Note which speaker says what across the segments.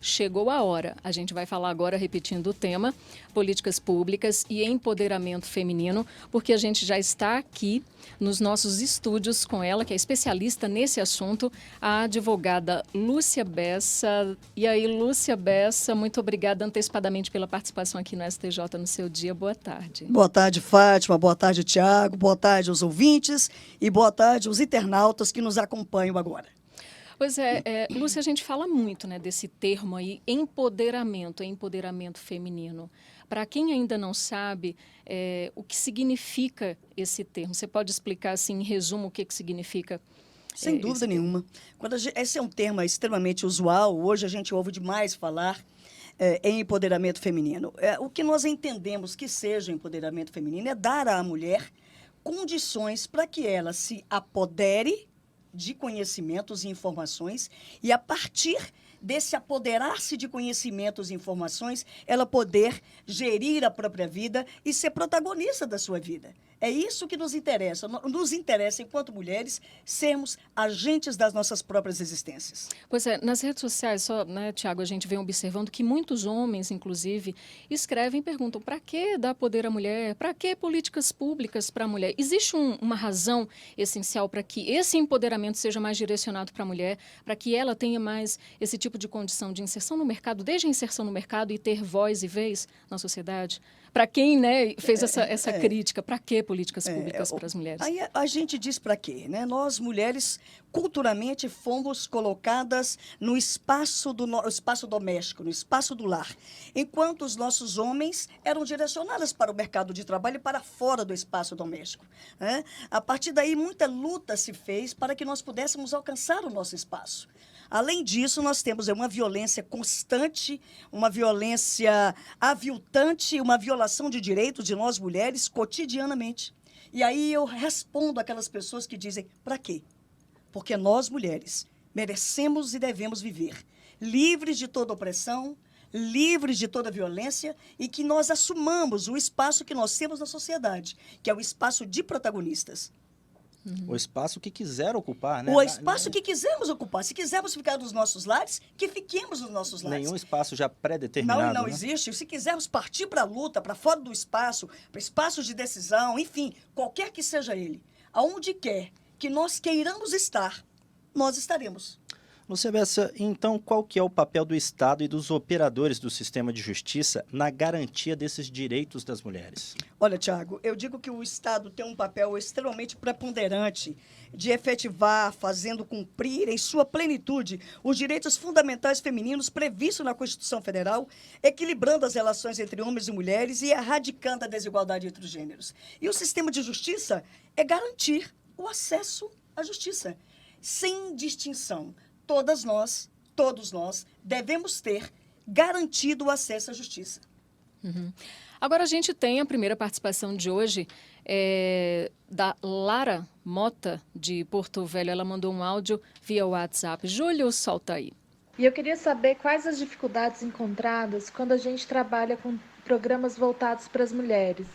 Speaker 1: chegou a hora. A gente vai falar agora, repetindo o tema, políticas públicas e empoderamento feminino, porque a gente já está aqui nos nossos estúdios com ela, que é especialista nesse assunto, a advogada Lúcia Bessa. E aí, Lúcia Bessa, muito obrigada antecipadamente pela participação aqui no STJ no seu dia. Boa tarde.
Speaker 2: Boa tarde, Fátima. Boa tarde, Tiago. Boa tarde aos ouvintes e boa tarde aos internautas que nos acompanham agora.
Speaker 1: Pois é, Lúcia, a gente fala muito, né, desse termo aí, empoderamento feminino. Para quem ainda não sabe, o que significa esse termo? Você pode explicar, assim, em resumo, o que significa
Speaker 2: Sem dúvida
Speaker 1: esse termo?
Speaker 2: nenhuma. Esse é um termo extremamente usual, hoje a gente ouve demais falar em empoderamento feminino. O que nós entendemos que seja empoderamento feminino é dar à mulher condições para que ela se apodere de conhecimentos e informações e, a partir desse apoderar-se de conhecimentos e informações, ela poder gerir a própria vida e ser protagonista da sua vida. É isso que nos interessa. Nos interessa, enquanto mulheres, sermos agentes das nossas próprias existências.
Speaker 1: Pois é, nas redes sociais, só, né, Tiago, a gente vem observando que muitos homens, inclusive, escrevem e perguntam: para que dar poder à mulher? Para que políticas públicas para a mulher? Existe uma razão essencial para que esse empoderamento seja mais direcionado para a mulher, para que ela tenha mais esse tipo de condição de inserção no mercado, desde a inserção no mercado e ter voz e vez na sociedade? Para quem, né, fez essa crítica, para que políticas públicas para as mulheres?
Speaker 2: Aí a gente diz para quê, né? Nós, mulheres, culturalmente fomos colocadas no espaço espaço doméstico, no espaço do lar, enquanto os nossos homens eram direcionados para o mercado de trabalho e para fora do espaço doméstico, né? A partir daí, muita luta se fez para que nós pudéssemos alcançar o nosso espaço. Além disso, nós temos uma violência constante, uma violência aviltante, uma violação de direitos de nós mulheres cotidianamente. E aí eu respondo aquelas pessoas que dizem: para quê? Porque nós mulheres merecemos e devemos viver livres de toda opressão, livres de toda violência e que nós assumamos o espaço que nós temos na sociedade, que é o espaço de protagonistas.
Speaker 3: O espaço que quiser ocupar, né?
Speaker 2: O espaço que quisermos ocupar. Se quisermos ficar nos nossos lares, que fiquemos nos nossos lares.
Speaker 3: Nenhum espaço já
Speaker 2: Não,
Speaker 3: pré-determinado,
Speaker 2: não
Speaker 3: né?
Speaker 2: existe. Se quisermos partir para a luta, para fora do espaço, para espaços de decisão, enfim, qualquer que seja ele, aonde quer que nós queiramos estar, nós estaremos.
Speaker 3: Lúcia Bessa, então qual que é o papel do Estado e dos operadores do sistema de justiça na garantia desses direitos das mulheres?
Speaker 2: Olha, Tiago, eu digo que o Estado tem um papel extremamente preponderante de efetivar, fazendo cumprir em sua plenitude os direitos fundamentais femininos previstos na Constituição Federal, equilibrando as relações entre homens e mulheres e erradicando a desigualdade entre os gêneros. E o sistema de justiça é garantir o acesso à justiça, sem distinção. Todos nós, devemos ter garantido o acesso à justiça.
Speaker 1: Agora a gente tem a primeira participação de hoje da Lara Mota, de Porto Velho. Ela mandou um áudio via WhatsApp. Júlio, solta aí.
Speaker 4: E eu queria saber quais as dificuldades encontradas quando a gente trabalha com programas voltados para as mulheres.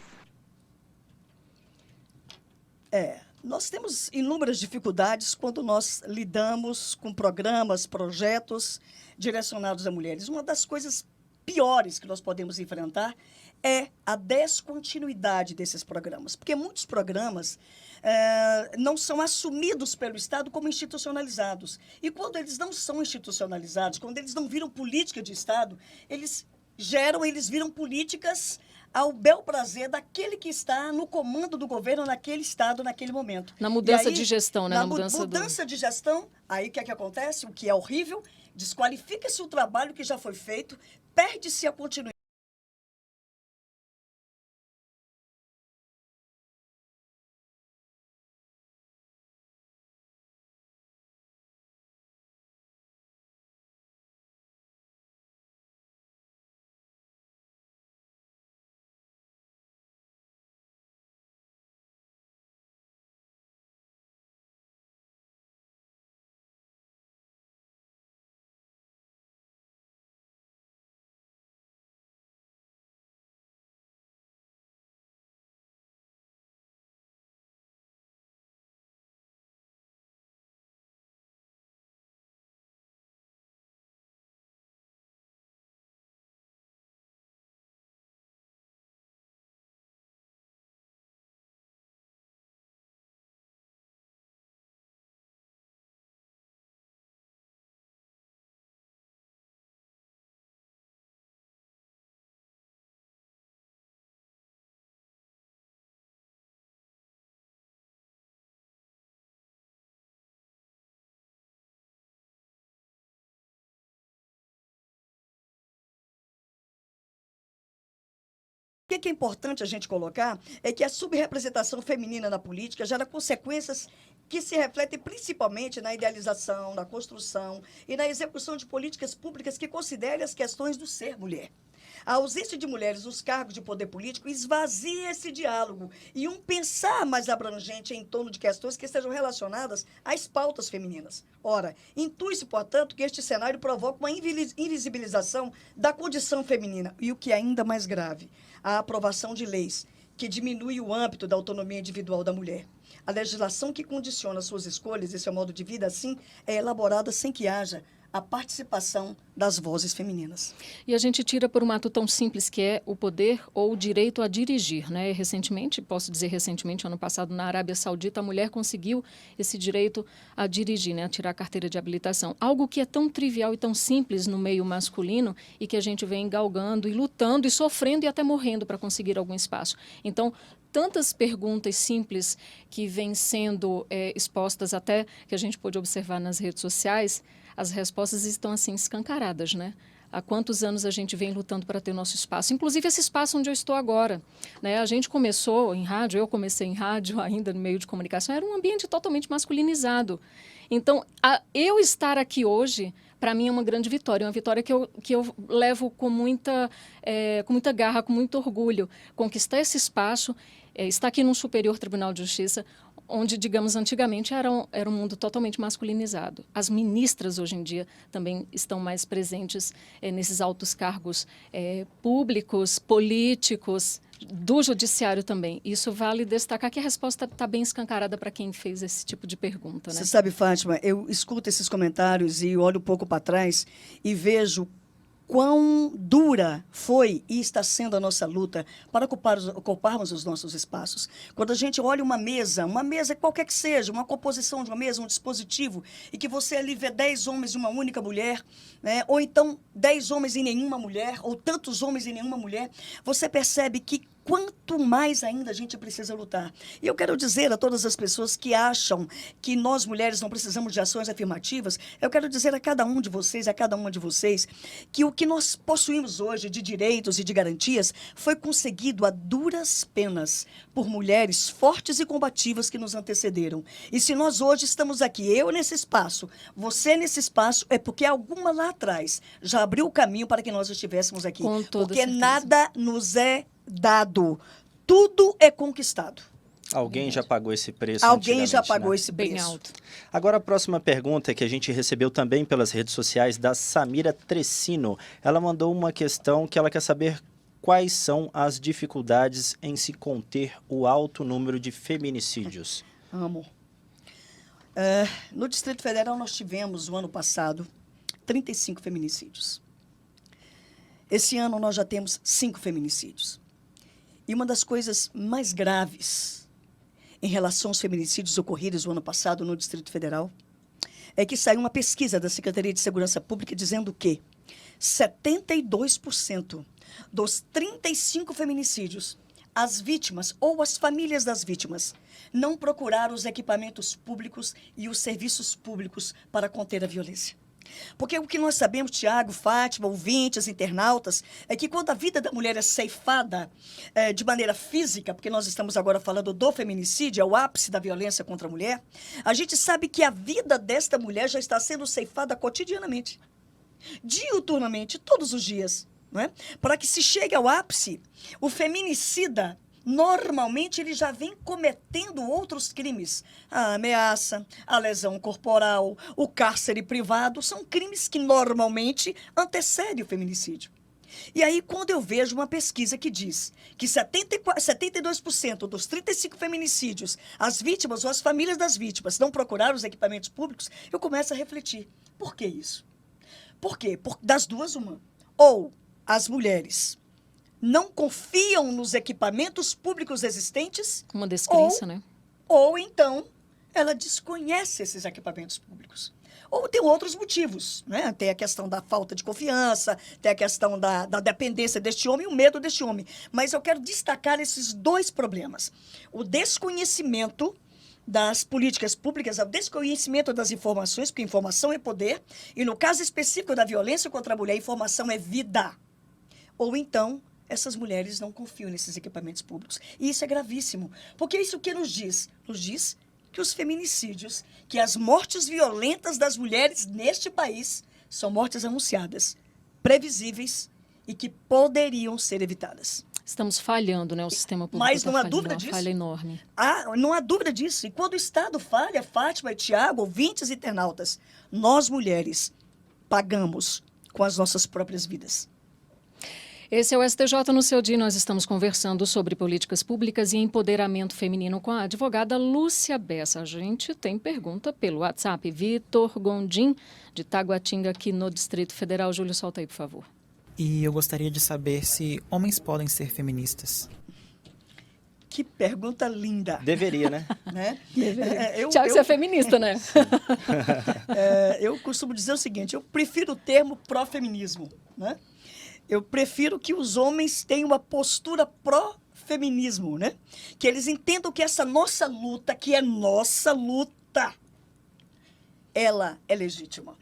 Speaker 2: Nós temos inúmeras dificuldades quando nós lidamos com programas, projetos direcionados a mulheres. Uma das coisas piores que nós podemos enfrentar é a descontinuidade desses programas, porque muitos programas não são assumidos pelo Estado como institucionalizados. E quando eles não são institucionalizados, quando eles não viram política de Estado, eles viram políticas ao bel prazer daquele que está no comando do governo naquele Estado, naquele momento.
Speaker 1: Na mudança
Speaker 2: aí,
Speaker 1: de gestão, né?
Speaker 2: Na mudança de gestão, aí o que é que acontece? O que é horrível, desqualifica-se o trabalho que já foi feito, perde-se a continuidade. que é importante a gente colocar é que a subrepresentação feminina na política gera consequências que se refletem principalmente na idealização, na construção e na execução de políticas públicas que considerem as questões do ser mulher. A ausência de mulheres nos cargos de poder político esvazia esse diálogo e um pensar mais abrangente em torno de questões que estejam relacionadas às pautas femininas. Ora, intui-se, portanto, que este cenário provoca uma invisibilização da condição feminina e, o que é ainda mais grave, a aprovação de leis que diminui o âmbito da autonomia individual da mulher. A legislação que condiciona suas escolhas e seu modo de vida, assim, é elaborada sem que haja a participação das vozes femininas.
Speaker 1: E a gente tira por um ato tão simples que é o poder ou o direito a dirigir, né? Recentemente, posso dizer recentemente, ano passado, na Arábia Saudita, a mulher conseguiu esse direito a dirigir, né? A tirar a carteira de habilitação. Algo que é tão trivial e tão simples no meio masculino e que a gente vem galgando e lutando e sofrendo e até morrendo para conseguir algum espaço. Então, tantas perguntas simples que vêm sendo expostas até, que a gente pôde observar nas redes sociais, as respostas estão assim escancaradas, né? Há quantos anos a gente vem lutando para ter nosso espaço, inclusive esse espaço onde eu estou agora, né? A gente começou em rádio, eu comecei em rádio ainda no meio de comunicação, era um ambiente totalmente masculinizado. Então, eu estar aqui hoje, para mim é uma grande vitória, uma vitória que eu levo com muita garra, com muito orgulho. Conquistar esse espaço, estar aqui num Superior Tribunal de Justiça, onde, digamos, antigamente era um mundo totalmente masculinizado. As ministras, hoje em dia, também estão mais presentes nesses altos cargos públicos, políticos, do judiciário também. Isso vale destacar que a resposta está bem escancarada para quem fez esse tipo de pergunta, né?
Speaker 2: Você sabe, Fátima, eu escuto esses comentários e olho um pouco para trás e vejo quão dura foi e está sendo a nossa luta para ocuparmos os nossos espaços. Quando a gente olha uma mesa qualquer que seja, uma composição de uma mesa, um dispositivo, e que você ali vê 10 homens e uma única mulher, né? Ou então 10 homens e nenhuma mulher, ou tantos homens e nenhuma mulher, você percebe que quanto mais ainda a gente precisa lutar. E eu quero dizer a todas as pessoas que acham que nós mulheres não precisamos de ações afirmativas, eu quero dizer a cada um de vocês, a cada uma de vocês, que o que nós possuímos hoje de direitos e de garantias foi conseguido a duras penas por mulheres fortes e combativas que nos antecederam. E se nós hoje estamos aqui, eu nesse espaço, você nesse espaço, é porque alguma lá atrás já abriu o caminho para que nós estivéssemos aqui.
Speaker 1: Com toda
Speaker 2: porque
Speaker 1: certeza.
Speaker 2: nada nos é dado. Tudo é conquistado.
Speaker 3: Alguém já pagou esse preço
Speaker 2: Alguém já
Speaker 3: antigamente,
Speaker 2: pagou
Speaker 3: né?
Speaker 2: esse
Speaker 1: Bem
Speaker 2: preço.
Speaker 1: alto.
Speaker 3: Agora a próxima pergunta que a gente recebeu também pelas redes sociais da Samira Trecino. Ela mandou uma questão que ela quer saber quais são as dificuldades em se conter o alto número de feminicídios.
Speaker 2: Amo. No Distrito Federal, nós tivemos, no ano passado, 35 feminicídios. Esse ano, nós já temos 5 feminicídios. E uma das coisas mais graves em relação aos feminicídios ocorridos no ano passado no Distrito Federal é que saiu uma pesquisa da Secretaria de Segurança Pública dizendo que 72% dos 35 feminicídios, as vítimas ou as famílias das vítimas não procuraram os equipamentos públicos e os serviços públicos para conter a violência. Porque o que nós sabemos, Tiago, Fátima, ouvintes, internautas, é que quando a vida da mulher é ceifada de maneira física, porque nós estamos agora falando do feminicídio, é o ápice da violência contra a mulher, a gente sabe que a vida desta mulher já está sendo ceifada cotidianamente, diuturnamente, todos os dias. Não é? Para que se chegue ao ápice, o feminicida, normalmente, ele já vem cometendo outros crimes. A ameaça, a lesão corporal, o cárcere privado, são crimes que normalmente antecedem o feminicídio. E aí, quando eu vejo uma pesquisa que diz que 72% dos 35 feminicídios, as vítimas ou as famílias das vítimas não procuraram os equipamentos públicos, eu começo a refletir. Por que isso? Por quê? Das duas, uma. Ou as mulheres não confiam nos equipamentos públicos existentes.
Speaker 1: Uma descrença, né?
Speaker 2: Ou então ela desconhece esses equipamentos públicos. Ou tem outros motivos, né? Tem a questão da falta de confiança, tem a questão da dependência deste homem e o medo deste homem. Mas eu quero destacar esses 2 problemas. O desconhecimento das políticas públicas, o desconhecimento das informações, porque informação é poder, e no caso específico da violência contra a mulher, informação é vida. Ou então essas mulheres não confiam nesses equipamentos públicos. E isso é gravíssimo. Porque isso o que nos diz? Nos diz que os feminicídios, que as mortes violentas das mulheres neste país são mortes anunciadas, previsíveis e que poderiam ser evitadas.
Speaker 1: Estamos falhando, né? O sistema público
Speaker 2: Mas não há
Speaker 1: falhando,
Speaker 2: dúvida
Speaker 1: uma
Speaker 2: disso.
Speaker 1: falha enorme.
Speaker 2: Não há dúvida disso. E quando o Estado falha, Fátima e Tiago, ouvintes e internautas, nós mulheres pagamos com as nossas próprias vidas.
Speaker 1: Esse é o STJ no seu dia. Nós estamos conversando sobre políticas públicas e empoderamento feminino com a advogada Lúcia Bessa. A gente tem pergunta pelo WhatsApp. Vitor Gondim, de Taguatinga, aqui no Distrito Federal. Júlio, solta aí, por favor.
Speaker 5: E eu gostaria de saber se homens podem ser feministas.
Speaker 2: Que pergunta linda.
Speaker 3: Deveria, né?
Speaker 2: Né?
Speaker 1: Tiago, você é feminista, né?
Speaker 2: Eu costumo dizer o seguinte, eu prefiro o termo pró-feminismo, né? Eu prefiro que os homens tenham uma postura pró-feminismo, né? Que eles entendam que essa nossa luta, que é nossa luta, ela é legítima.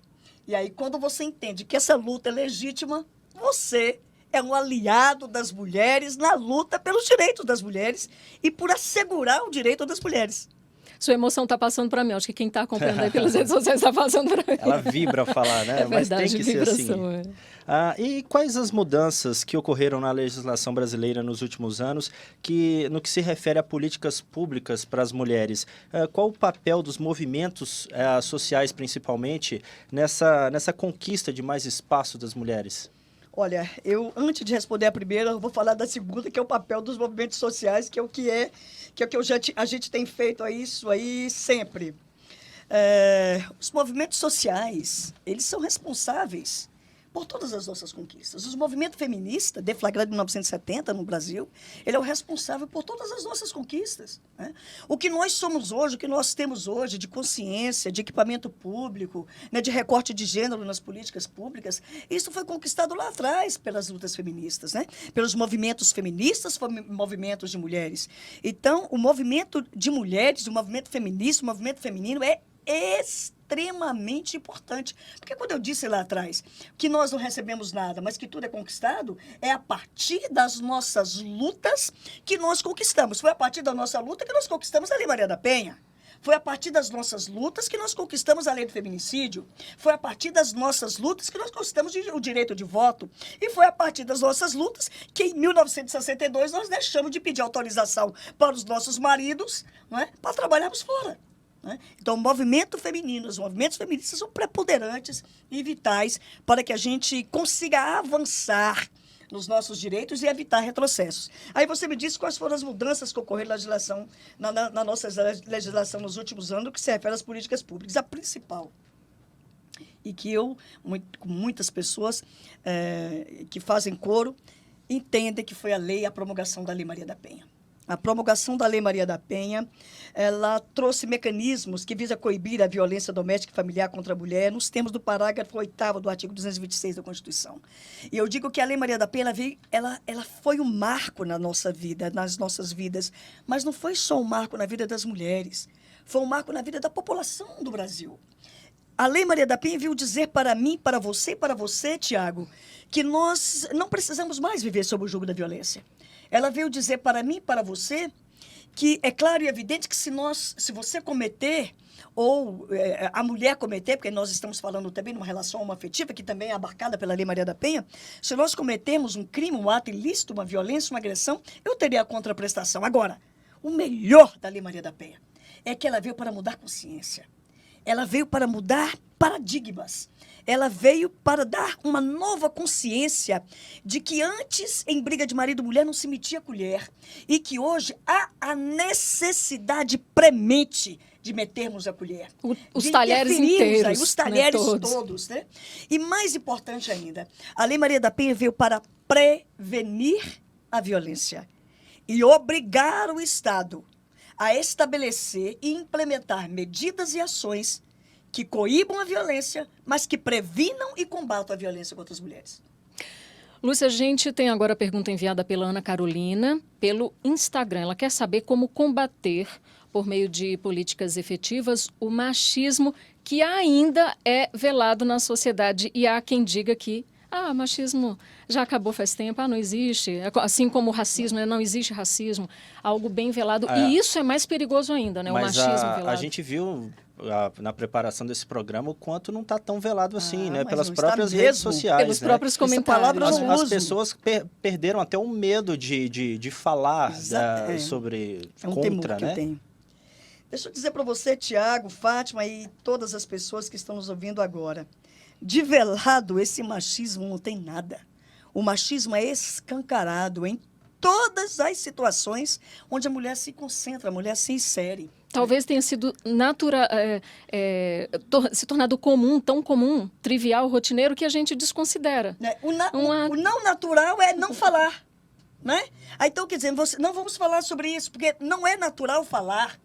Speaker 2: E aí, quando você entende que essa luta é legítima, você é um aliado das mulheres na luta pelos direitos das mulheres e por assegurar o direito das mulheres.
Speaker 1: Sua emoção está passando para mim. Acho que quem está acompanhando aí pelas redes sociais está passando para mim.
Speaker 3: Ela vibra ao falar, né?
Speaker 1: É verdade,
Speaker 3: mas tem que ser assim.
Speaker 1: vibração, é.
Speaker 3: E quais as mudanças que ocorreram na legislação brasileira nos últimos anos, no que se refere a políticas públicas para as mulheres? Qual o papel dos movimentos sociais, principalmente, nessa conquista de mais espaço das mulheres?
Speaker 2: Olha, antes de responder a primeira, eu vou falar da segunda, que é o papel dos movimentos sociais, que é o que a gente tem feito isso aí sempre. Os movimentos sociais, eles são responsáveis por todas as nossas conquistas. O movimento feminista, deflagrado em 1970 no Brasil, ele é o responsável por todas as nossas conquistas, né? O que nós somos hoje, o que nós temos hoje de consciência, de equipamento público, né, de recorte de gênero nas políticas públicas, isso foi conquistado lá atrás pelas lutas feministas, né? Pelos movimentos feministas, movimentos de mulheres. Então, o movimento de mulheres, o movimento feminista, o movimento feminino é extremamente importante. Porque quando eu disse lá atrás que nós não recebemos nada, mas que tudo é conquistado, é a partir das nossas lutas que nós conquistamos. Foi a partir da nossa luta que nós conquistamos a Lei Maria da Penha. Foi a partir das nossas lutas que nós conquistamos a lei do feminicídio. Foi a partir das nossas lutas que nós conquistamos o direito de voto. E foi a partir das nossas lutas que, em 1962, nós deixamos de pedir autorização para os nossos maridos, não é, para trabalharmos fora. Então, o movimento feminino, os movimentos feministas são preponderantes e vitais para que a gente consiga avançar nos nossos direitos e evitar retrocessos. Aí você me disse quais foram as mudanças que ocorreram na nossa legislação nos últimos anos, que se refere às políticas públicas. A principal, e que muitas pessoas que fazem coro, entendem que foi a promulgação da Lei Maria da Penha. A promulgação da Lei Maria da Penha, ela trouxe mecanismos que visam coibir a violência doméstica e familiar contra a mulher, nos termos do parágrafo 8º do artigo 226 da Constituição. E eu digo que a Lei Maria da Penha, ela foi um marco na nossa vida, nas nossas vidas, mas não foi só um marco na vida das mulheres, foi um marco na vida da população do Brasil. A Lei Maria da Penha veio dizer para mim, para você, Tiago, que nós não precisamos mais viver sob o jugo da violência. Ela veio dizer para mim, para você, que é claro e evidente que se você cometer, ou a mulher cometer, porque nós estamos falando também de uma relação homoafetiva, que também é abarcada pela Lei Maria da Penha, se nós cometermos um crime, um ato ilícito, uma violência, uma agressão, eu teria a contraprestação. Agora, o melhor da Lei Maria da Penha é que ela veio para mudar consciência. Ela veio para mudar paradigmas. Ela veio para dar uma nova consciência de que antes, em briga de marido e mulher, não se metia colher. E que hoje há a necessidade premente de metermos a colher.
Speaker 1: Os talheres inteiros.
Speaker 2: Aí, os talheres todos, né? E mais importante ainda, a Lei Maria da Penha veio para prevenir a violência e obrigar o Estado a estabelecer e implementar medidas e ações que coíbam a violência, mas que previnam e combatam a violência contra as mulheres.
Speaker 1: Lúcia, a gente tem agora a pergunta enviada pela Ana Carolina, pelo Instagram. Ela quer saber como combater, por meio de políticas efetivas, o machismo que ainda é velado na sociedade. E há quem diga que Ah, machismo já acabou faz tempo, não existe. Assim como o racismo, né? Não existe racismo, algo bem velado. E isso é mais perigoso ainda, né? O
Speaker 3: Mas
Speaker 1: machismo velado.
Speaker 3: a gente viu na preparação desse programa o quanto não está tão velado assim, né?
Speaker 2: Mas
Speaker 3: Pelas
Speaker 2: não está
Speaker 3: próprias
Speaker 2: mesmo.
Speaker 3: redes sociais,
Speaker 1: Pelos
Speaker 3: né?
Speaker 1: próprios comentários.
Speaker 2: palavra eu
Speaker 3: As,
Speaker 2: não
Speaker 3: as
Speaker 2: uso.
Speaker 3: pessoas perderam até o medo de falar sobre
Speaker 2: É um
Speaker 3: contra,
Speaker 2: temor que
Speaker 3: né?
Speaker 2: eu tenho. Deixa eu dizer para você, Tiago, Fátima e todas as pessoas que estão nos ouvindo agora. De velado, esse machismo não tem nada. O machismo é escancarado em todas as situações onde a mulher se concentra, a mulher se insere.
Speaker 1: Talvez tenha sido se tornado comum, tão comum, trivial, rotineiro, que a gente desconsidera.
Speaker 2: Né? O não natural é não falar. Né? Aí, então, quer dizer, não vamos falar sobre isso, porque não é natural falar.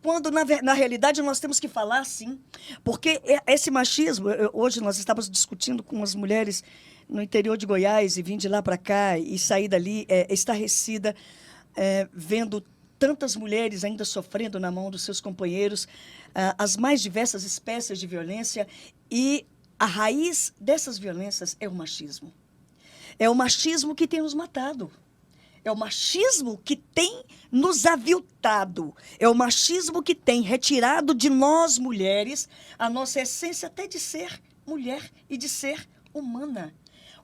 Speaker 2: Quando, na realidade, nós temos que falar sim. Porque esse machismo, hoje nós estávamos discutindo com as mulheres no interior de Goiás e vim de lá para cá e saí dali estarrecida, vendo tantas mulheres ainda sofrendo na mão dos seus companheiros, as mais diversas espécies de violência, e a raiz dessas violências é o machismo. É o machismo que tem nos matado. É o machismo que tem nos aviltado. É o machismo que tem retirado de nós, mulheres, a nossa essência até de ser mulher e de ser humana.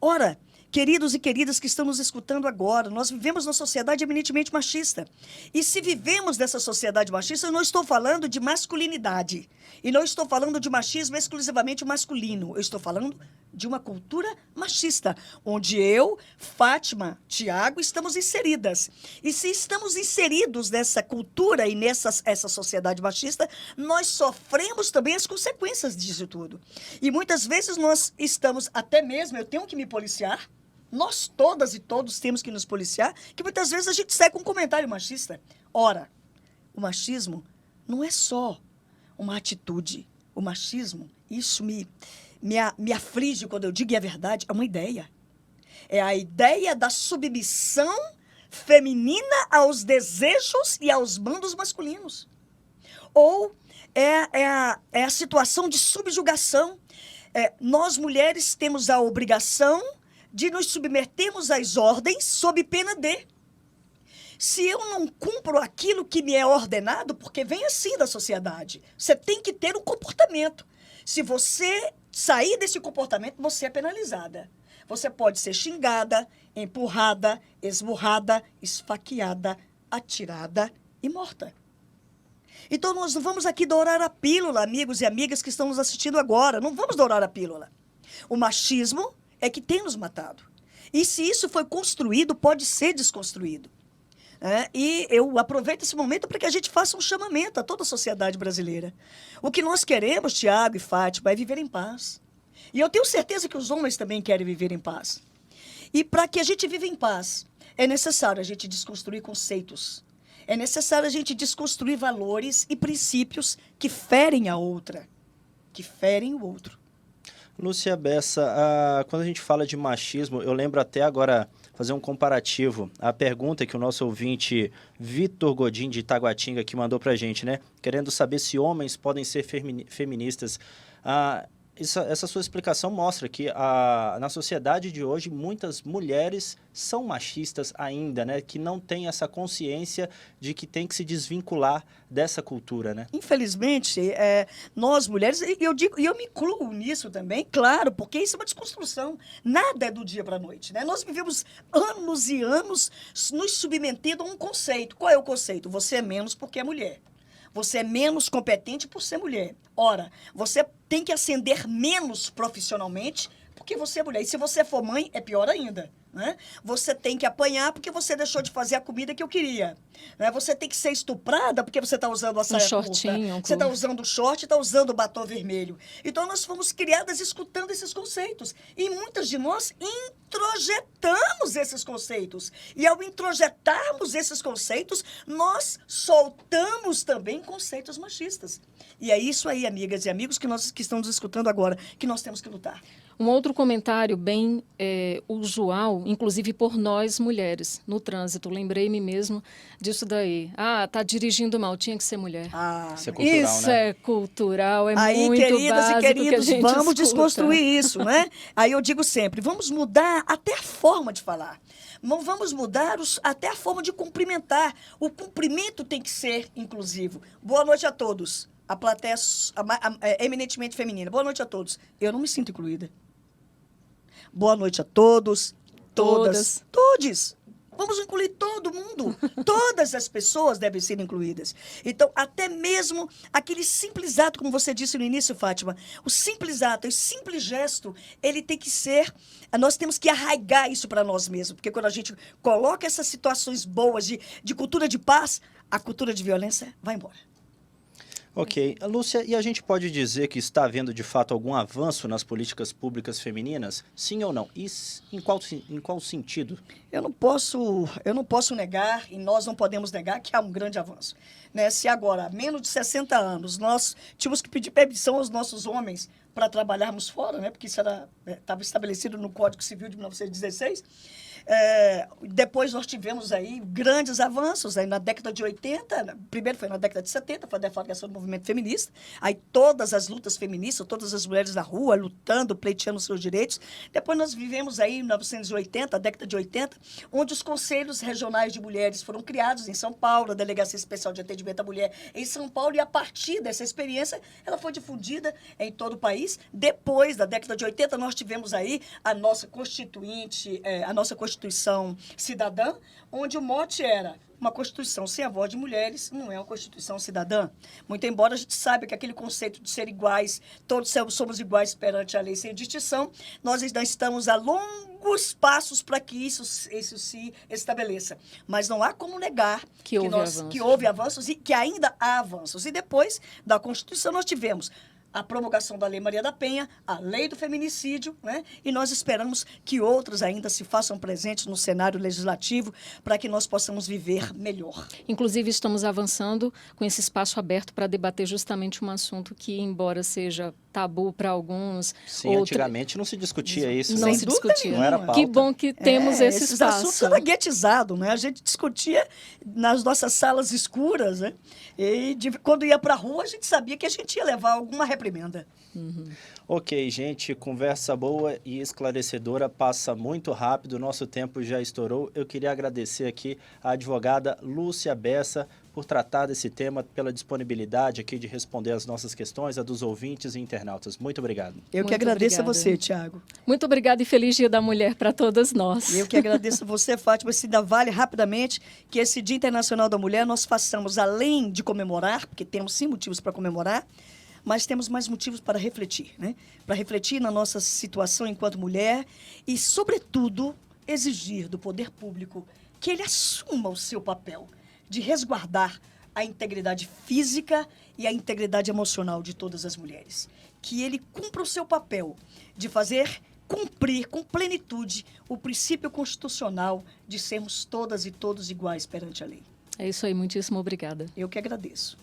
Speaker 2: Ora, queridos e queridas que estão nos escutando agora, nós vivemos numa sociedade eminentemente machista. E se vivemos nessa sociedade machista, eu não estou falando de masculinidade. E não estou falando de machismo exclusivamente masculino. Eu estou falando de uma cultura machista, onde eu, Fátima, Tiago, estamos inseridas. E se estamos inseridos nessa cultura e essa sociedade machista, nós sofremos também as consequências disso tudo. E muitas vezes nós estamos, até mesmo, eu tenho que me policiar, nós todas e todos temos que nos policiar, que muitas vezes a gente sai com um comentário machista. Ora, o machismo não é só uma atitude. O machismo, isso me aflige quando eu digo, e é verdade, é uma ideia. É a ideia da submissão feminina aos desejos e aos mandos masculinos. Ou é a situação de subjugação. Nós, mulheres, temos a obrigação de nos submetermos às ordens sob pena de. Se eu não cumpro aquilo que me é ordenado, porque vem assim da sociedade, você tem que ter um comportamento. Se você sair desse comportamento, você é penalizada. Você pode ser xingada, empurrada, esmurrada, esfaqueada, atirada e morta. Então, nós não vamos aqui dourar a pílula, amigos e amigas que estão nos assistindo agora. Não vamos dourar a pílula. O machismo é que tem nos matado. E se isso foi construído, pode ser desconstruído. E eu aproveito esse momento para que a gente faça um chamamento a toda a sociedade brasileira. O que nós queremos, Tiago e Fátima, é viver em paz. E eu tenho certeza que os homens também querem viver em paz. E para que a gente viva em paz, é necessário a gente desconstruir conceitos. É necessário a gente desconstruir valores e princípios que ferem a outra, que ferem o outro.
Speaker 3: Lúcia Bessa, quando a gente fala de machismo, eu lembro até agora, fazer um comparativo, a pergunta que o nosso ouvinte Vitor Godin de Itaguatinga que mandou pra gente, né? Querendo saber se homens podem ser feministas. Essa sua explicação mostra que na sociedade de hoje muitas mulheres são machistas ainda, né? Que não têm essa consciência de que tem que se desvincular dessa cultura, né?
Speaker 2: Infelizmente, nós mulheres, e eu me incluo nisso também, claro, porque isso é uma desconstrução. Nada é do dia para a noite, né? Nós vivemos anos e anos nos submetendo a um conceito. Qual é o conceito? Você é menos porque é mulher. Você é menos competente por ser mulher. Ora, você tem que ascender menos profissionalmente porque você é mulher. E se você for mãe, é pior ainda. Né? Você tem que apanhar porque você deixou de fazer a comida que eu queria. Né? Você tem que ser estuprada porque você está usando a saia curta. Você está usando o short, está usando o batom vermelho. Então, nós fomos criadas escutando esses conceitos. E muitas de nós introjetamos esses conceitos. E ao introjetarmos esses conceitos, nós soltamos também conceitos machistas. E é isso aí, amigas e amigos, que estão nos escutando agora, que nós temos que lutar.
Speaker 1: Um outro comentário bem usual, inclusive por nós mulheres, no trânsito. Lembrei-me mesmo disso daí. Ah, tá dirigindo mal, tinha que ser mulher.
Speaker 2: Ah,
Speaker 3: Isso é cultural,
Speaker 1: Isso
Speaker 3: né?
Speaker 1: é cultural, é
Speaker 2: aí,
Speaker 1: muito
Speaker 2: queridas e
Speaker 1: básico que a
Speaker 2: queridos,
Speaker 1: gente
Speaker 2: vamos
Speaker 1: escuta.
Speaker 2: desconstruir isso, né? Aí eu digo sempre, vamos mudar até a forma de falar. Vamos mudar até a forma de cumprimentar. O cumprimento tem que ser inclusivo. Boa noite a todos. A plateia é eminentemente feminina. Boa noite a todos. Eu não me sinto incluída. Boa noite a todos, todas, todes. Vamos incluir todo mundo. Todas as pessoas devem ser incluídas. Então, até mesmo aquele simples ato, como você disse no início, Fátima, o simples ato, o simples gesto, ele tem que ser... Nós temos que arraigar isso para nós mesmos. Porque quando a gente coloca essas situações boas de cultura de paz, a cultura de violência vai embora.
Speaker 3: Ok. Lúcia, e a gente pode dizer que está havendo, de fato, algum avanço nas políticas públicas femininas? Sim ou não? E em qual sentido?
Speaker 2: Eu não posso negar, e nós não podemos negar, que há um grande avanço. Né? Se agora, há menos de 60 anos, nós tínhamos que pedir permissão aos nossos homens para trabalharmos fora, né? Porque isso estava estabelecido no Código Civil de 1916, depois nós tivemos aí grandes avanços aí na década de 80, primeiro foi na década de 70, foi a deflagração do movimento feminista, aí todas as lutas feministas, todas as mulheres na rua lutando, pleiteando seus direitos. Depois nós vivemos aí em 1980, a década de 80, onde os conselhos regionais de mulheres foram criados em São Paulo, a Delegacia Especial de Atendimento à Mulher em São Paulo, e a partir dessa experiência, ela foi difundida em todo o país. Depois da década de 80, nós tivemos aí a nossa Constituinte, a nossa Constituição Cidadã, onde o mote era: uma Constituição sem a voz de mulheres não é uma Constituição cidadã. Muito embora a gente saiba que aquele conceito de ser iguais, todos somos iguais perante a lei sem distinção, nós ainda estamos a longos passos para que isso se estabeleça. Mas não há como negar que houve avanços e que ainda há avanços. E depois da Constituição nós tivemos a promulgação da Lei Maria da Penha, a Lei do Feminicídio, né? E nós esperamos que outros ainda se façam presentes no cenário legislativo para que nós possamos viver melhor.
Speaker 1: Inclusive, estamos avançando com esse espaço aberto para debater justamente um assunto que, embora seja tabu para alguns...
Speaker 3: Sim, antigamente não se discutia isso.
Speaker 1: Não
Speaker 3: né?
Speaker 1: se discutia.
Speaker 3: Não era pauta.
Speaker 1: Que bom que temos esse
Speaker 2: esses
Speaker 1: espaço.
Speaker 2: assuntos eram guetizados, né? A gente discutia nas nossas salas escuras, né? E quando ia para a rua, a gente sabia que a gente ia levar alguma reprimenda.
Speaker 3: Ok, gente, conversa boa e esclarecedora, passa muito rápido, nosso tempo já estourou. Eu queria agradecer aqui a advogada Lúcia Bessa por tratar desse tema, pela disponibilidade aqui de responder as nossas questões, a dos ouvintes e internautas. Muito obrigado.
Speaker 2: Eu que
Speaker 1: Muito
Speaker 2: agradeço
Speaker 1: obrigada.
Speaker 2: a você, Tiago.
Speaker 1: Muito obrigada e feliz Dia da Mulher para todas nós.
Speaker 2: Eu que agradeço a você, Fátima. Se ainda vale rapidamente que esse Dia Internacional da Mulher nós façamos, além de comemorar, porque temos sim motivos para comemorar, mas temos mais motivos para refletir, né? Para refletir na nossa situação enquanto mulher e, sobretudo, exigir do poder público que ele assuma o seu papel de resguardar a integridade física e a integridade emocional de todas as mulheres. Que ele cumpra o seu papel de fazer cumprir com plenitude o princípio constitucional de sermos todas e todos iguais perante a lei.
Speaker 1: É isso aí, muitíssimo obrigada.
Speaker 2: Eu que agradeço.